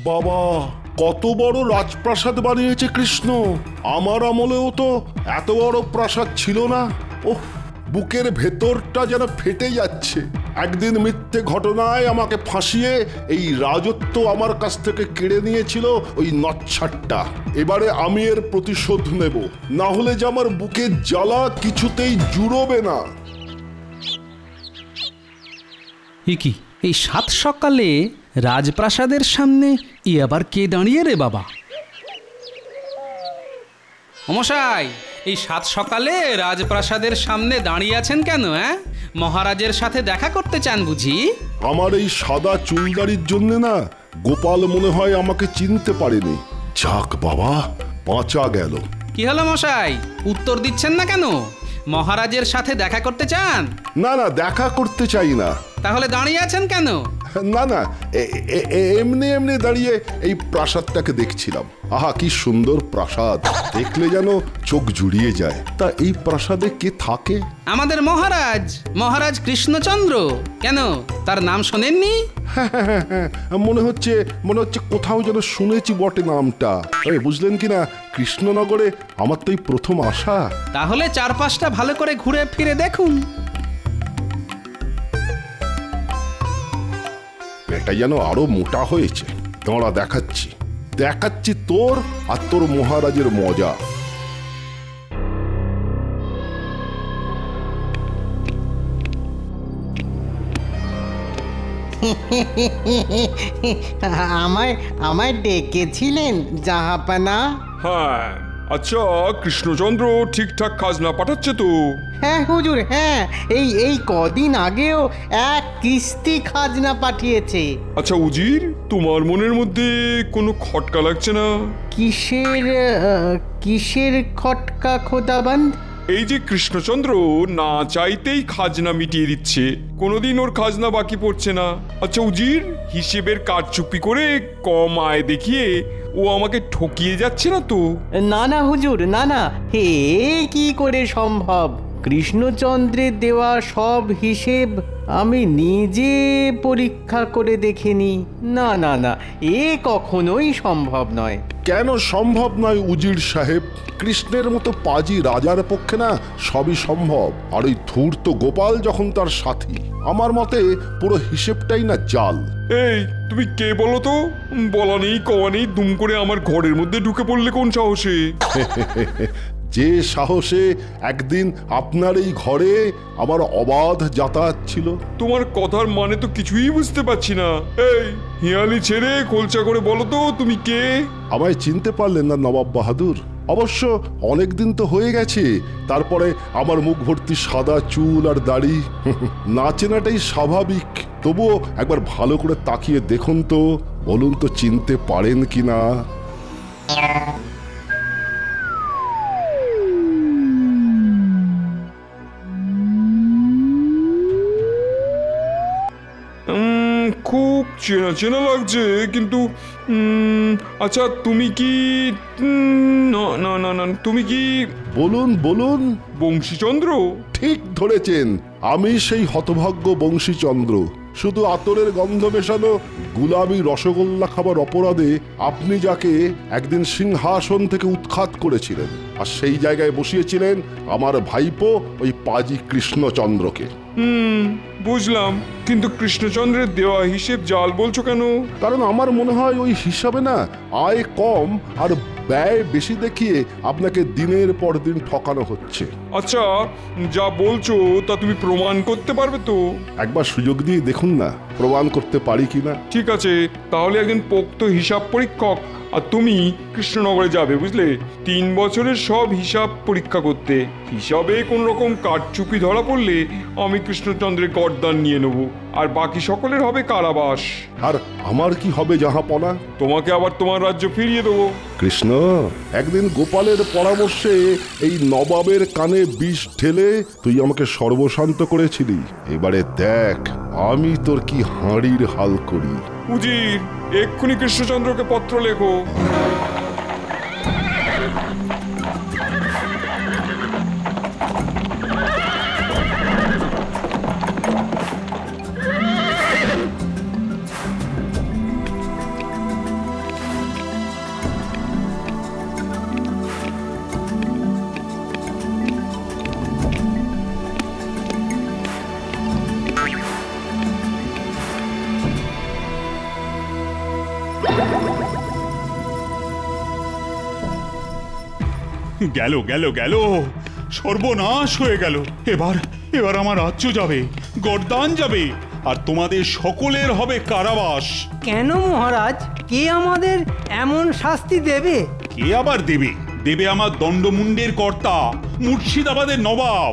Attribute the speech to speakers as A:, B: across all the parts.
A: বাবা, কত বড় রাজপ্রাসাদ বানিয়েছে কৃষ্ণ! আমার আমলেও তো এত বড় প্রাসাদ ছিল না। ওহ, বুকের ভেতরটা যেন ফেটে যাচ্ছে। একদিন মিথ্যে ঘটনায় আমাকে ফাঁসিয়ে এই রাজত্ব আমার কাছ থেকে কেড়ে নিয়েছিল ওই নচ্ছারটা। এবারে আমি এর প্রতিশোধ নেব, না হলে যে আমার বুকের জ্বালা কিছুতেই জুড়োবে না।
B: কি এই সাত সকালে রাজপ্রাসাদের সামনে আবার কে দাঁড়িয়ে রে বাবা? মশাই, এই সাত সকালে রাজপ্রাসাদের সামনে দাঁড়িয়ে আছেন কেন? মহারাজের সাথে দেখা করতে চান বুঝি?
A: আমার এই সাদা চুলদারির জন্য না গোপাল মনে হয় আমাকে চিনতে পারেনি। যাক বাবা, বাঁচা গেল।
B: কি হলো মশাই, উত্তর দিচ্ছেন না কেন? মহারাজের সাথে দেখা করতে চান?
A: না না, দেখা করতে চাই না।
B: তাহলে দাঁড়িয়ে আছেন কেন?
A: না না, এমনি এমনি দাঁড়িয়ে এই প্রাসাদটাকে দেখছিলাম। আহা, কি সুন্দর প্রাসাদ, দেখলে যেন চোখ জুড়িয়ে যায়। তা এই প্রাসাদে কে থাকে?
B: আমাদের মহারাজ, মহারাজ কৃষ্ণচন্দ্র। কেন, তার নাম শোনেননি?
A: হ্যাঁ, মনে হচ্ছে কোথাও যেন শুনেছি বটে নামটা। বুঝলেন কিনা, কৃষ্ণনগরে আমার তো এই প্রথম আসা।
B: তাহলে চারপাশটা ভালো করে ঘুরে ফিরে দেখুন।
A: এটা যেন আরো মোটা হয়েছে। দাঁড়া, দেখাচ্ছি তোর আর তোর মহারাজের মজা।
C: আমায় ডেকেছিলেন জাহাপানা?
D: হ্যাঁ, আচ্ছা, কৃষ্ণচন্দ্র ঠিকঠাক খাজনা পাঠাচ্ছে তো?
C: হ্যাঁ হুজুর, হ্যাঁ, এই কদিন আগেও এক কিস্তি খাজনা পাঠিয়েছে।
D: আচ্ছা উজির, তোমার মনের মধ্যে কোনো খটকা লাগছে না?
C: কিসের খটকা খোদাবান্দ?
D: এই যে কৃষ্ণচন্দ্র না চাইতেই খাজনা মিটিয়ে দিচ্ছে, কোনোদিন ওর খাজনা বাকি পড়ছে না। আচ্ছা উজির, হিসেবের কারচুপি করে কম আয় দেখিয়ে ও আমাকে ঠকিয়ে যাচ্ছে না তো?
C: না হুজুর, না, হে কি করে সম্ভব? কৃষ্ণচন্দ্রের দেওয়া সব হিসেব আমি নিজে পরীক্ষা করে দেখিনি। না, এ কখনোই সম্ভব নয়।
A: কেন সম্ভব নয় উজির সাহেব? কৃষ্ণের মতো পাজি রাজার পক্ষে না সবই সম্ভব। আর ওই ধূর্ত গোপাল যখন তার সাথী, আমার মতে পুরো হিসেবটাই না জাল।
D: এই, তুমি কে বলো তো? বলা নেই কওয়া নেই দুম করে আমার ঘরের মধ্যে ঢুকে পড়লে কোন সাহসে?
A: যে সাহসে একদিন আপনার এই ঘরে আমার অবাধ যাতায়াত ছিল।
D: তোমার কথার মানে তো কিছুই বুঝতে পারছি না। এই হিয়ালি ছেড়ে খোলচা করে বলো তো তুমি কে?
A: আমায় চিনতে পারলেন না নবাব বাহাদুর? অবশ্য অনেকদিন তো হয়ে গেছে। তারপরে আমার মুখ ভর্তি সাদা চুল আর দাড়ি, না চেনাটাই স্বাভাবিক। তবুও একবার ভালো করে তাকিয়ে দেখুন তো, বলুন তো চিনতে পারেন কিনা।
D: খুব চেনা চেনা লাগছে, কিন্তু আচ্ছা তুমি কি না তুমি কি
A: বলুন।
D: বংশীচন্দ্র?
A: ঠিক ধরেছেন, আমি সেই হতভাগ্য বংশীচন্দ্র। শুধু আতরের গন্ধ মেশানো গুলাবি রসগোল্লা খাবার অপরাধে আপনি যাকে একদিন সিংহাসন থেকে উৎখাত করেছিলেন, আর সেই জায়গায় বসিয়েছিলেন আমার ভাইপো ওই পাজি কৃষ্ণচন্দ্রকে।
D: বুঝলাম, কিন্তু কৃষ্ণচন্দ্রের দেওয়া হিসেব জাল বলছো কেন?
A: কারণ আমার মনে হয় ওই হিসাবে না আয় কম আর ব্যয় বেশি দেখিয়ে আপনাকে দিনের পর দিন ঠকানো হচ্ছে।
D: আচ্ছা, যা বলছো তা তুমি প্রমাণ করতে পারবে তো?
A: একবার সুযোগ দিয়ে দেখুন না, প্রমাণ করতে পারি কিনা।
D: ঠিক আছে, তাহলে একজন পোক্ত হিসাব পরীক্ষক আর তুমি কৃষ্ণনগরে যাবে, বুঝলে? 3 বছরের সব হিসাব পরীক্ষা করতে। হিসাবে কোন রকম কারচুপি ধরা পড়লে আমি কৃষ্ণচন্দ্রের গর্দান নিয়ে নেব, আর বাকি সকলের হবে কারাবাস।
A: আর আমার কি হবে জাহাপনা?
D: তোমাকে আবার তোমার রাজ্য ফিরিয়ে দেবো।
A: কৃষ্ণ, একদিন গোপালের পরামর্শে এই নবাবের কানে বিষ ঢেলে তুই আমাকে সর্বশান্ত করেছিলি। এবারে দেখ আমি তোর কি হাঁড়ির হাল করি।
D: উজির, এক্ষুনি কৃষ্ণচন্দ্রকে পত্র লেখো।
E: গেল গেল গেল, সর্বনাশ হয়ে গেল। এবার এবার আমার রাজ্য যাবে, গর্দান যাবে, আর তোমাদের সকলের হবে কারাবাস।
F: কেন মহারাজ, কে আমাদের এমন শাস্তি দেবে?
E: কে আবার দেবে? দেবে আমার দণ্ডমুণ্ডের কর্তা, মুর্শিদাবাদের নবাব।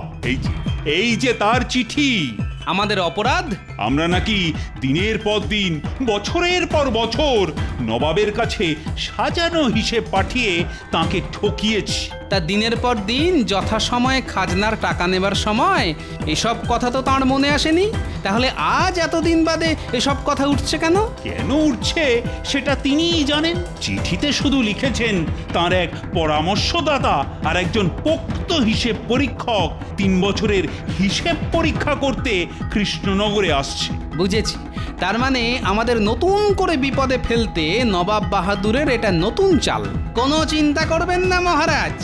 E: এই যে তার চিঠি।
B: আমাদের অপরাধ?
E: আমরা নাকি দিনের পর দিন, বছরের পর বছর নবাবের কাছে সাজানো হিসেব পাঠিয়ে তাকে ঠকিয়েছি।
B: তা দিনের পর দিন যথাসময়ে খাজনার টাকা নেবার সময় এসব কথা তো তাঁর মনে আসেনি। তাহলে আজ এতদিন বাদে এসব কথা উঠছে কেন?
E: কেন উঠছে সেটা তিনিই জানেন। চিঠিতে শুধু লিখেছেন তার এক পরামর্শদাতা আর একজন পোক্ত হিসেব পরীক্ষক 3 বছরের হিসেব পরীক্ষা করতে কৃষ্ণনগরে আসছে।
B: বুঝেছি, তার মানে আমাদের নতুন করে বিপদে ফেলতে নবাব বাহাদুরের এটা নতুন চাল। কোনো চিন্তা করবেন না মহারাজ,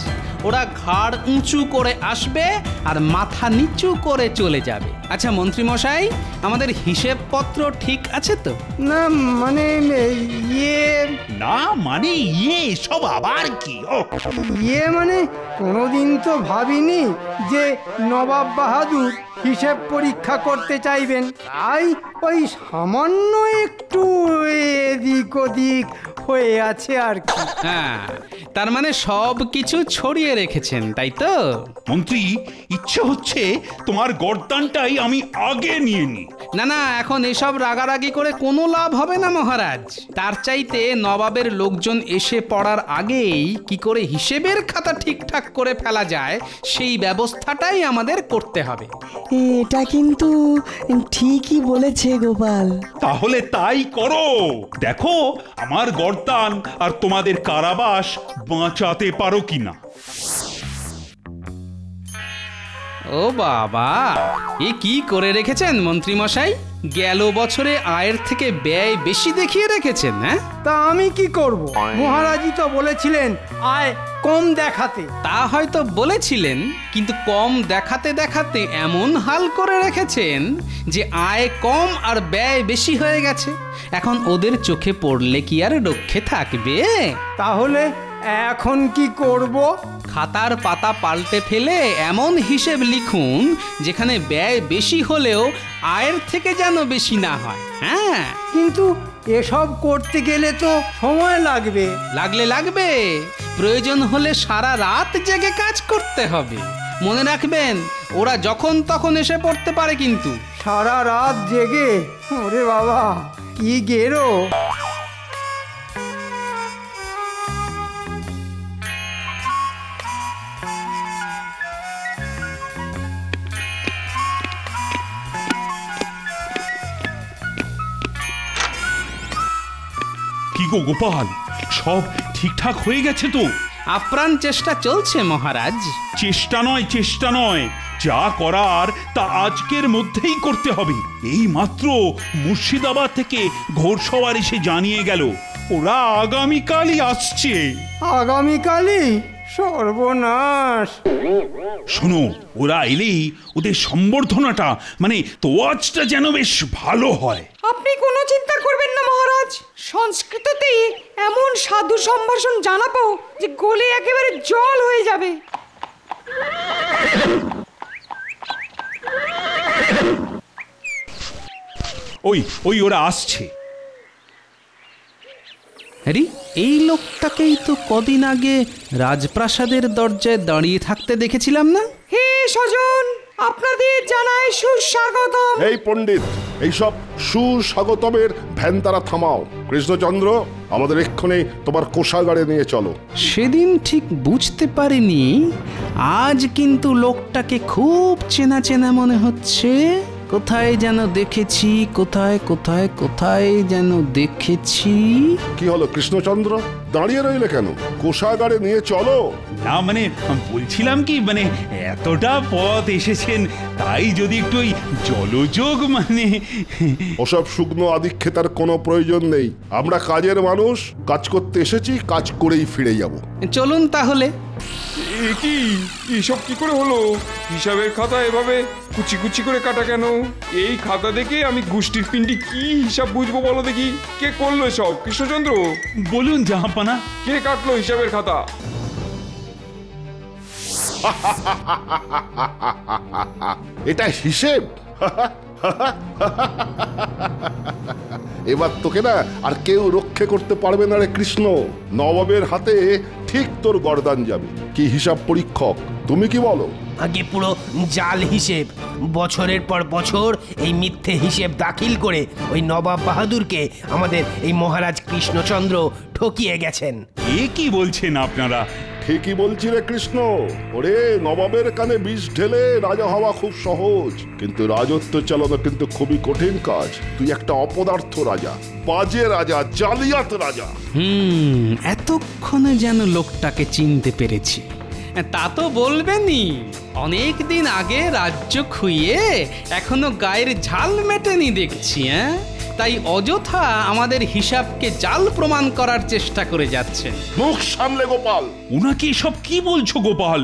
B: ওরা ঘাড় উঁচু করে আসবে আর মাথা নিচু করে চলে যাবে। আচ্ছা মন্ত্রীমশাই, আমাদের হিসেবপত্র ঠিক আছে তো?
F: না মানে
E: না মানে সব আবার কি?
F: মানে কোনোদিন তো ভাবিনি যে নবাব বাহাদুর হিসেব পরীক্ষা করতে চাইবেন, তাই ওই সামান্য একটু এদিক ওদিক হয়ে আছে আর কি।
B: হ্যাঁ, তার মানে সব কিছু ছড়িয়ে রেখেছেন, তাই তো?
E: মন্ত্রী, ইচ্ছে হচ্ছে তোমার গর্দানটাই আমি আগে নিয়ে নিই।
B: না না, এখন এসব রাগারাগি করে কোনো লাভ হবে না মহারাজ। তার চাইতে নবাবের লোকজন এসে পড়ার আগেই কি করে হিসেবের খাতা ঠিকঠাক করে ফেলা যায় সেই ব্যবস্থাটাই আমাদের করতে হবে।
G: এটা কিন্তু ঠিকই বলেছে গোপাল।
E: তাহলে তাই করো। দেখো আমার গর্দান আর তোমাদের কারাবাস বাঁচাতে পারো কিনা।
B: ও বাবা, এ কি করে রেখেছেন মন্ত্রীমশাই? গেল বছরে আয়ের থেকে ব্যয় বেশি দেখিয়ে রেখেছেন। হ্যাঁ,
F: তা আমি কি করব? মহারাজই তো বলেছিলেন আয় কম দেখাতে।
B: তা হয়তো বলেছিলেন, কিন্তু কম দেখাতে দেখাতে এমন হাল করে রেখেছেন যে আয় কম আর ব্যয় বেশি হয়ে গেছে। এখন ওদের চোখে পড়লে কি আর রক্ষে থাকবে?
F: তাহলে এখন কি করব?
B: খাতার পাতা পাল্টে ফেলে এমন হিসেব লিখুন যেখানে ব্যয় বেশি হলেও আয়ের থেকে যেন বেশি না হয়। হ্যাঁ,
F: কিন্তু এসব করতে গেলে তো সময় লাগবে।
B: লাগবে, প্রয়োজন হলে সারা রাত জেগে কাজ করতে হবে। মনে রাখবেন, ওরা যখন তখন এসে পড়তে পারে কিন্তু।
F: সারা রাত জেগে? ওরে বাবা, কি গেরো!
E: কি গো গোপাল, সব ঠিকঠাক হয়ে গেছে তো?
B: আপ্রাণ চেষ্টা চলছে মহারাজ।
E: চেষ্টা নয়, যা করার তা আজকের মধ্যেই করতে হবে। এই মাত্র মুর্শিদাবাদ থেকে ঘোড়সওয়ার এসে জানিয়ে গেল ওরা আগামীকালই আসছে।
F: আগামীকালই? সর্বনাশ!
E: শোনো, ওরা এলেই ওদের সম্বর্ধনাটা মানে তোয়াজটা যেন বেশ ভালো হয়।
H: আপনি কোনো চিন্তা করবেন না মহারাজ, সংস্কৃততেই এমন সাধু সম্ভাষণ জানাবো যে গলে একেবারে জল হয়ে যাবে।
E: ওই ওরা আসছে।
B: আরে, এই লোকটাকেই তো কদিন আগে রাজপ্রাসাদের দরজায় দাঁড়িয়ে থাকতে দেখেছিলাম না?
H: হে স্বজন, আপনাদের জানাই সুস্বাগতম।
A: এই পণ্ডিত, এইসব সুস্বাগতমের ভ্যানতারা থামাও। কৃষ্ণচন্দ্র, আমাদের এক্ষুনি তোমার কোষাগারে নিয়ে চলো।
B: সেদিন ঠিক বুঝতে পারিনি, আজ কিন্তু লোকটাকে খুব চেনা চেনা মনে হচ্ছে। কোথায় যেন দেখেছি, কোথায় যেন দেখেছি।
A: কি হলো কৃষ্ণচন্দ্র, দাঁড়িয়ে রইলে কেন? কোষাগারে নিয়ে চলো।
E: না মানে বলছিলাম কি, মানে এতটা পথ এসেছেন, তাই যদি একটু ওই জলযোগ মানে।
A: ওসব শুকনো আদিক্ষেতার কোনো প্রয়োজন নেই। আমরা কাজের মানুষ, কাজ করতে এসেছি, কাজ করেই ফিরে যাব।
B: চলুন তাহলে।
D: কি এসব কি করে হলো? হিসাবের খাতা এভাবে কুচি কুচি করে কাটা কেন? এই খাতা দেখে আমি গোষ্ঠীর পিণ্ডি কি হিসাব বুঝবো বলো দেখি? কে করলো সব? কৃষ্ণচন্দ্র?
E: বলুন জাহাপানা।
D: কে কাটলো হিসাবের খাতা?
A: এটা হিসেব? এবার তোকে না আর কেউ রক্ষে করতে পারবে না রে কৃষ্ণ। নবাবের হাতে ঠিক তোর গর্দান যাবে। কি হিসাব পরীক্ষক, তুমি কি বলো?
I: আগে পুরো জাল হিসেব, বছরের পর বছর এই মিথ্যে হিসেব দাখিল করে ওই নবাব বাহাদুরকে আমাদের এই মহারাজ কৃষ্ণচন্দ্র ঠকিয়ে গেছেন।
E: এ কি বলছেন আপনারা?
A: ঠিকই বলছি রে কৃষ্ণ। ওরে, নবাবের কানে বিষ ঢেলে রাজা হওয়া খুব সহজ, কিন্তু রাজত্ব চালানো কিন্তু খুবই কঠিন কাজ। তুই একটা অপদার্থ রাজা, বাজে রাজা, জালিয়াত রাজা।
B: এতক্ষণে যেন লোকটাকে চিনতে পেরেছি। তা তো বলবেনই, অনেক দিন আগে রাজ্য খুইয়ে এখনো গায়ের ঝাল মেটেনি দেখছি। তাই অযথা আমাদের হিসাবকে জাল প্রমাণ করার চেষ্টা করে যাচ্ছেন।
A: মুখ সামলে গোপাল।
E: উনাকে এসব কি বলছো গোপাল?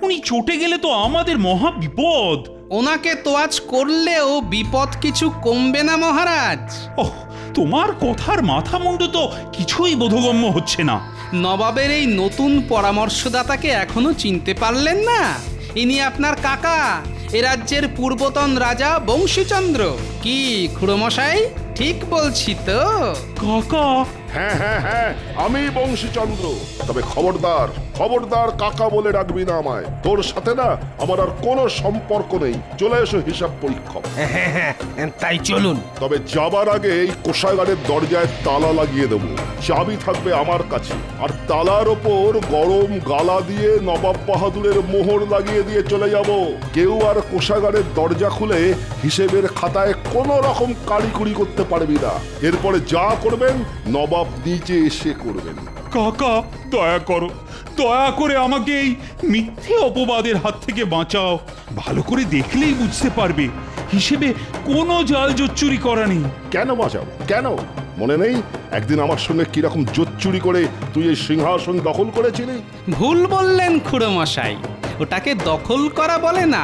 E: উনি চটে গেলে তো আমাদের মহা বিপদ।
B: ওনাকে তোয়াজ করলেও বিপদ কিছু কমবে না মহারাজ।
E: ওহ, তোমার কথার মাথা মুন্ডু তো কিছুই বোধগম্য হচ্ছে না।
B: নবাবের এই নতুন পরামর্শদাতাকে এখনো চিনতে পারলেন না? ইনি আপনার কাকা, এ রাজ্যের পূর্বতন রাজা বংশীচন্দ্র। কি খুড়োমশাই, ঠিক বলছি তো?
E: কাকা?
A: হ্যাঁ হ্যাঁ হ্যাঁ, আমি বংশীচন্দ্র। তবে খবরদার, খবরদার কাকা বলে ডাকবি না আমায়। তোর সাথে না আমার আর কোনো সম্পর্ক নেই। চলে এসো হিসাব পরীক্ষক।
I: হ্যাঁ, তাই চলুন।
A: তবে যাবার আগে এই কোষাগারের দরজায় তালা লাগিয়ে দেবো। চাবি থাকবে আমার কাছে, আর তালার ওপর গরম গালা দিয়ে নবাব বাহাদুরের মোহর লাগিয়ে দিয়ে চলে যাব। কেউ আর কোষাগারের দরজা খুলে হিসেবের খাতায় কোনো রকম কারিকুরি করতে পারবি না। এরপরে যা করবেন নবাব নিচে এসে করবেন।
E: কাকা, দয়া করো, দয়া করে আমাকে এই মিথ্যে অপবাদের হাত থেকে বাঁচাও। ভালো করে দেখলেই বুঝতে পারবে হিসেবে কোনো জাল জোচ্চুরি করা নেই।
A: কেন বাঁচাবো? কেন মনে নেই একদিন আমার সঙ্গে কিরকম জোচ্চুরি করে তুই এই সিংহাসন দখল করেছিলি?
B: ভুল বললেন খুড়োমশাই, ওটাকে দখল করা বলে না,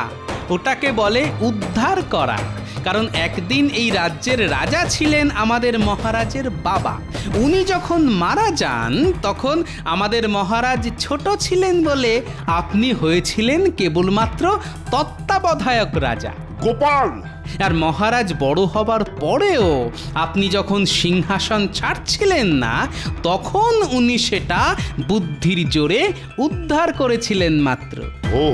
B: ওটাকে বলে উদ্ধার করা। কারণ একদিন এই রাজ্যের রাজা ছিলেন আমাদের মহারাজের বাবা। উনি যখন মারা যান তখন আমাদের মহারাজ ছোট ছিলেন বলে আপনি হয়েছিলেন কেবলমাত্র তত্ত্বাবধায়ক রাজা।
A: গোপাল!
B: আর মহারাজ বড় হবার পরেও আপনি যখন সিংহাসন ছাড়ছিলেন না, তখন উনি সেটা বুদ্ধির জোরে উদ্ধার করেছিলেন মাত্র।
A: ও,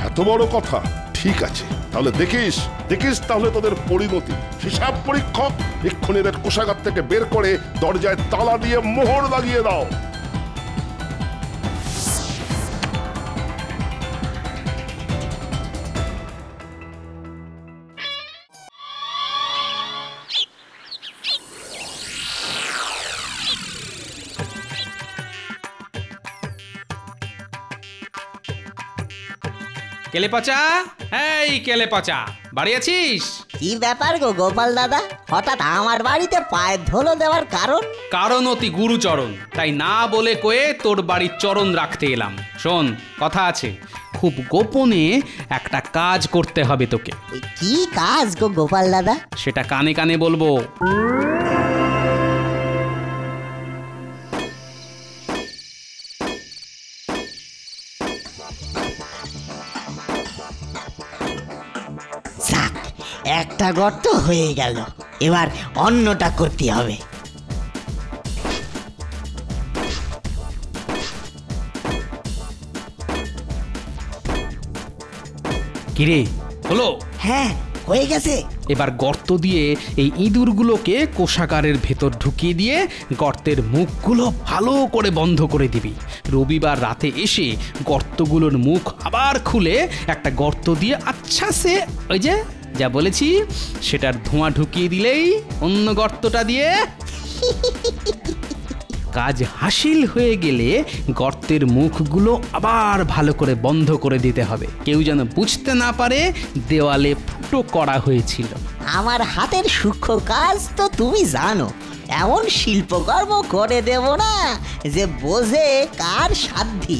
A: এত বড় কথা। ঠিক আছে, তাহলে দেখিস দেখিস তাহলে তোদের পরিণতি। হিসাব পরীক্ষক, এক্ষুনি এদের কোষাগার থেকে বের করে দরজায় তালা দিয়ে মোহর লাগিয়ে দাও।
B: কেলে পচা, এই কেলে পচা, বাড়ি আছিস?
J: কি ব্যাপার গো গোপাল দাদা, হঠাৎ আমার বাড়িতে পায়ের ধুলো দেওয়ার কারণ?
B: কারণ অতি গুরুচরণ, তাই না বলে কয়ে তোর বাড়ির চরণ রাখতে এলাম। শোন, কথা আছে, খুব গোপনে একটা কাজ করতে হবে তোকে।
J: কি কাজ গো গোপাল দাদা?
B: সেটা কানে কানে বলবো।
J: একটা গর্ত হয়ে গেল, এবার অন্যটা করতে হবে।
B: কিরে, হলো?
J: হ্যাঁ, হয়ে গেছে।
B: এবার গর্ত দিয়ে এই ইঁদুরগুলোকে কোষাগারের ভেতর ঢুকিয়ে দিয়ে গর্তের মুখগুলো ভালো করে বন্ধ করে দিবি। রবিবার রাতে এসে গর্তগুলোর মুখ আবার খুলে একটা গর্ত দিয়ে আচ্ছা সে ওই যে যা বলেছি সেটার ধোঁয়া ঢুকিয়ে দিলেই অন্য গর্তটা দিয়ে কাজ হাসিল হয়ে গেলে গর্তের মুখগুলো আবার ভালো করে বন্ধ করে দিতে হবে। কেউ যেন বুঝতে না পারে দেওয়ালে ফুটো করা হয়েছিল।
J: আমার হাতের সূক্ষ্ম কাজ তো তুমি জানো, এমন শিল্পকর্ম করে দেব না যে বোঝে কার সাধ্যি।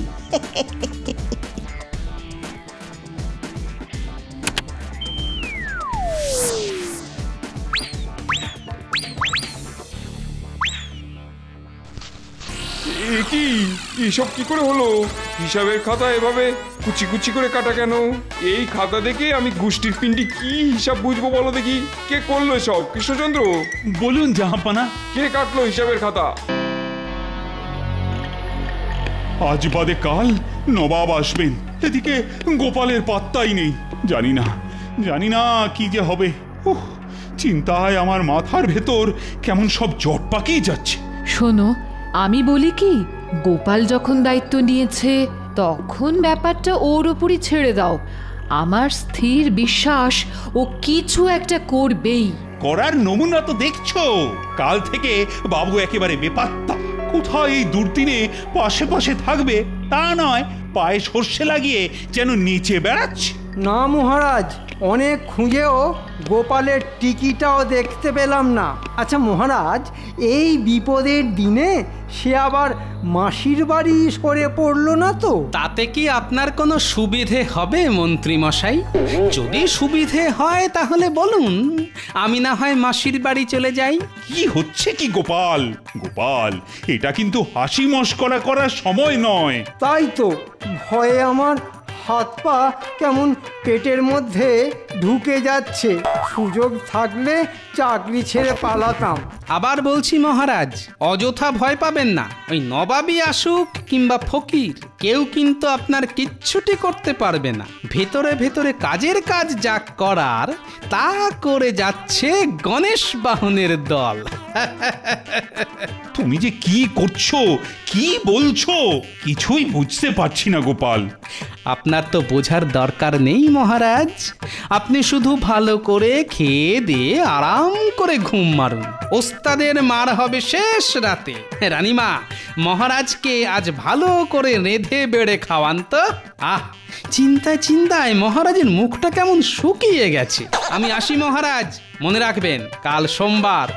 D: কি এসব কি করে হলো? হিসাবের খাতা এভাবে কুচি কুচি করে কাটা কেন? এই খাতা দেখে আমি গোষ্ঠীর পিণ্ডি কি হিসাব বুঝবো বলো দেখি? কে করলো সব? কৃষ্ণচন্দ্র?
E: বলুন জাহাপানা।
D: কে কাটলো হিসাবের খাতা?
E: আজ বাদে কাল নবাব আসবেন, এদিকে গোপালের পাত্তাই নেই। জানি না কি যে হবে। চিন্তায় আমার মাথার ভেতর কেমন সব জট পাকিয়ে যাচ্ছে।
K: শোনো, আমি বলি কি, গোপাল যখন দায়িত্ব নিয়েছে তখন ব্যাপারটা ওর ওপরই ছেড়ে দাও। আমার স্থির বিশ্বাস ও কিছু একটা করবেই।
E: করার নমুনা তো দেখছো। কাল থেকে বাবু একেবারে বেপাত্তা। কোথায় এই দুর্দিনে পাশে পাশে থাকবে তা নয়, পায়ে সর্ষে লাগিয়ে যেন নিচে বেড়াচ্ছে।
F: না মহারাজ, অনেক খুঁজেও গোপালের টিকিটাও দেখতে পেলাম না। আচ্ছা মহারাজ, এই বিপদের দিনে সে আবার মাসির বাড়ি সরে পড়ল না তো?
B: তাতে কি আপনার কোনো সুবিধে হবে মন্ত্রী মশাই? যদি সুবিধে হয় তাহলে বলুন, আমি না হয় মাসির বাড়ি চলে যাই।
E: কি হচ্ছে কি গোপাল? গোপাল, এটা কিন্তু হাসি মশকরা করার সময় নয়।
F: তাই তো, ভয়ে আমার হাত পা কেমন পেটের মধ্যে ঢুকে যাচ্ছে। সুযোগ থাকলে চাকরি ছেড়ে পালাতাম।
B: আবার বলছি মহারাজ, অযথা ভয় পাবেন না। ওই নবাবই আসুক কিংবা ফকির, কেউ কিন্তু আপনার কিচ্ছুটি করতে পারবে না। ভেতরে ভেতরে কাজের কাজ যা করার তা করে যাচ্ছে গণেশ বাহনের দল।
E: তুমি যে কি করছো, কি বলছো, কিছুই বুঝতে পারছি না গোপাল।
B: আপনার তো বোঝার দরকার নেই মহারাজ। আপনি শুধু ভালো করে খেয়ে দিয়ে আরাম করে ঘুম মারুন। ওস্তাদের মার হবে শেষ রাতে। রানীমা, মহারাজকে আজ ভালো করে রেঁধে বেড়ে খাওয়ান তো। চিন্তায় চিন্তায় মহারাজের মুখটা কেমন শুকিয়ে গেছে। আমি আসি মহারাজ। মনে রাখবেন, কাল সোমবার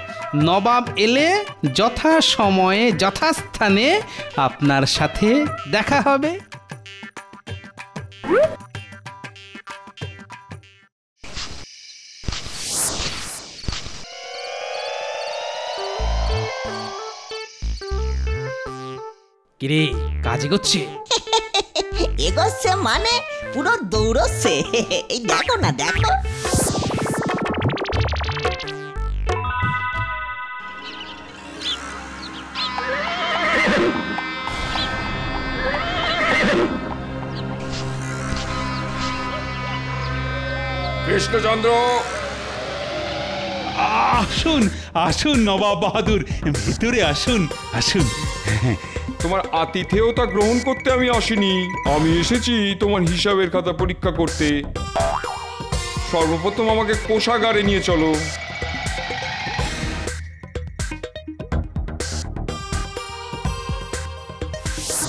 B: নবাব এলে যথা সময়ে যথাস্থানে আপনার সাথে দেখা হবে। কিরে, কাজ এগোচ্ছে?
J: এগোচ্ছে মানে পুরো দৌড়চ্ছে। এই দেখো না, দেখো।
D: কৃষ্ণচন্দ্র,
E: আসুন আসুন নবাব বাহাদুর, ভিতরে আসুন আসুন।
D: তোমার আতিথেয়তা গ্রহণ করতে আমি আসিনি। আমি এসেছি তোমার হিসাবের খাতা পরীক্ষা করতে। সর্বপ্রথম আমাকে কোষাগারে নিয়ে চলো।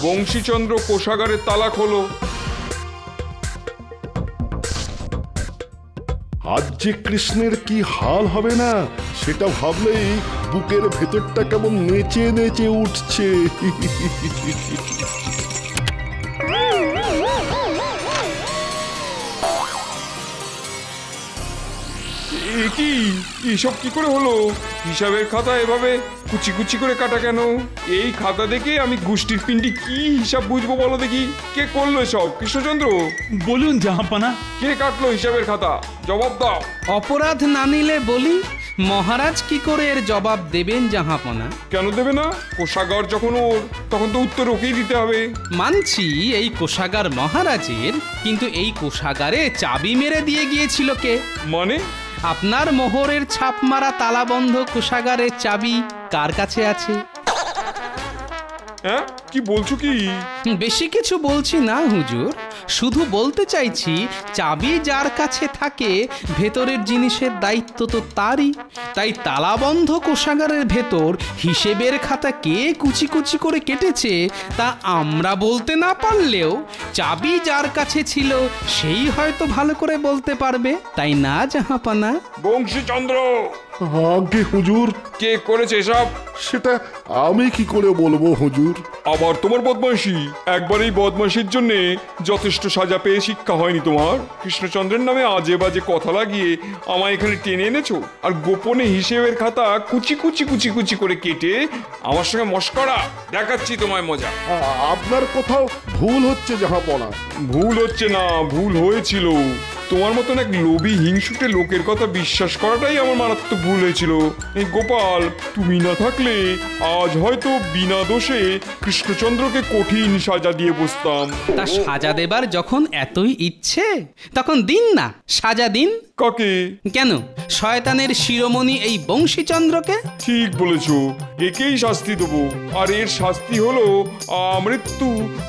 D: বংশীচন্দ্র কোষাগারের তালা খোলো।
A: আজ যে কৃষ্ণের কি হাল হবে না, সেটা ভাবলেই বুকের ভেতরটা কেমন নেচে নেচে উঠছে।
D: কি এসব কি করে হলো? হিসাবের খাতা এভাবে কুচি কুচি করে কাটা কেন? এই খাতা দেখে আমি গোষ্ঠীর পিণ্ডি কি হিসাব বুঝবো বলো দেখি? কে করলো সব? কৃষ্ণচন্দ্র?
E: বলুন জাহাপানা।
D: কে কাটলো হিসাবের খাতা? জবাব দাও।
B: অপরাধ না নিলে বলি, মহারাজ কি করে এর জবাব দেবেন জাহাপনা?
D: কেন দেবে না? কোষাগার যখন ওর, তখন তো উত্তর ওকেই দিতে হবে।
B: মানছি এই কোষাগার মহারাজের, কিন্তু এই কোষাগারে চাবি মেরে দিয়ে গিয়েছিল কে?
D: মানে?
B: আপনার মোহরের ছাপ মারা তালাবন্ধ কোষাগারের চাবি কার কাছে আছে?
D: হ্যাঁ, কি বলছো কি?
B: বেশি কিছু বলছি না হুজুর, শুধু বলতে চাইছি, চাবি যার কাছে থাকে ভেতরের জিনিসের দায়িত্ব তো তারই। তাই তালাবন্ধ কোষাগারের ভেতর হিসেবের খাতা কে কুচি কুচি করে কেটেছে তা আমরা বলতে না পারলেও চাবি যার কাছে ছিল সেই হয়তো ভালো করে বলতে পারবে, তাই না জাহাপানা?
D: বংশীচন্দ্র!
A: আগে হুজুর।
D: কে করেছে এসব?
A: সেটা আমি কি করে বলবো হুজুর?
D: আবার তোমার বদমাইশি। একবার এই বদমাইশির জন্য যথেষ্ট সাজা পেয়ে শিক্ষা হয়নি তোমার? কৃষ্ণচন্দ্রের নামে আজে বাজে কথা লাগিয়ে আমায় এখানে টেনে এনেছো, আর গোপনে হিসেবের খাতা কুচি কুচি কুচি কুচি করে কেটে আমার সঙ্গে মস্করা দেখাচ্ছি তোমায় মজা।
A: আপনার কোথাও ভুল হচ্ছে জাহাপনা।
D: ভুল হচ্ছে না, ভুল হয়েছিল। তোমার মতন এক লোভী হিংসুটে লোকের কথা বিশ্বাস করাটাই আমার মারাত্মক ভুল হয়েছিল। এই গোপাল, তুমি না থাকলে আজ হয়তো বিনা দোষে কৃষ্ণচন্দ্রকে কঠিন সাজা দিয়ে বসতাম।
B: তা সাজা দেবার যখন এতই ইচ্ছে তখন দিন না, সাজা দিন।
D: কাকে?
B: কেন, শয়তানের শিরোমণি এই বংশীচন্দ্রকে।
D: ঠিক বলেছো, একেই শাস্তি দেবো। আর এর শাস্তি হলো মৃত্যু,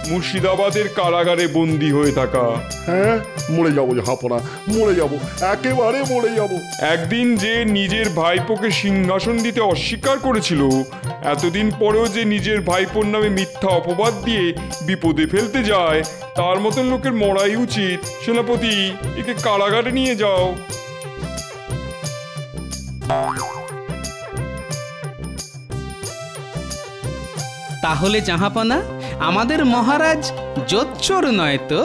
D: মুর্শিদাবাদের কারাগারে বন্দী হয়ে থাকা।
A: হ্যাঁ, মরে যাবো জাহাপনা, মরে যাবো, একেবারে মরে যাবো।
D: একদিন যে নিজের ভাইপোকে সিংহাসন দিতে অস্বীকার করেছিল, এতদিন পরেও যে নিজের ভাইপোর নামে মিথ্যা অপবাদ দিয়ে বিপদে ফেলতে যায়, তার মতন লোকের মরাই উচিত। সেনাপতি, একে কারাগারে নিয়ে যাও।
B: তাহলে জাহাপনা, আমাদের মহারাজ জোচ্চোর নয় তো?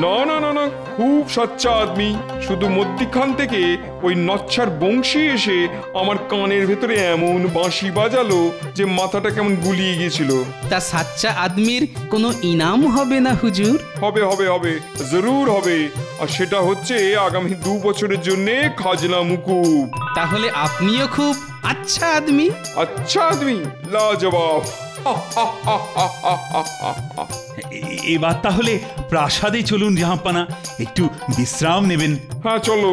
D: না না না না, খুব সাচ্চা আদমি। শুধু মধ্যিখান থেকে ওই নচ্ছার বংশী এসে আমার কানের ভেতরে এমন বাঁশি বাজালো যে মাথাটা কেমন গুলিয়ে গিয়েছিল।
B: তা সাচ্চা আদমির কোনো ইনাম হবে না হুজুর?
D: হবে হবে হবে, জরুর হবে। আর সেটা হচ্ছে আগামী 2 বছরের জন্য খাজনা মুকুব।
B: তাহলে আপনিও খুব আচ্ছা আদমি।
D: আচ্ছা আদমি, লাজবাব।
E: এবার তাহলে প্রাসাদে চলুন জাহাপানা, একটু বিশ্রাম নেবেন।
D: হ্যাঁ চলো।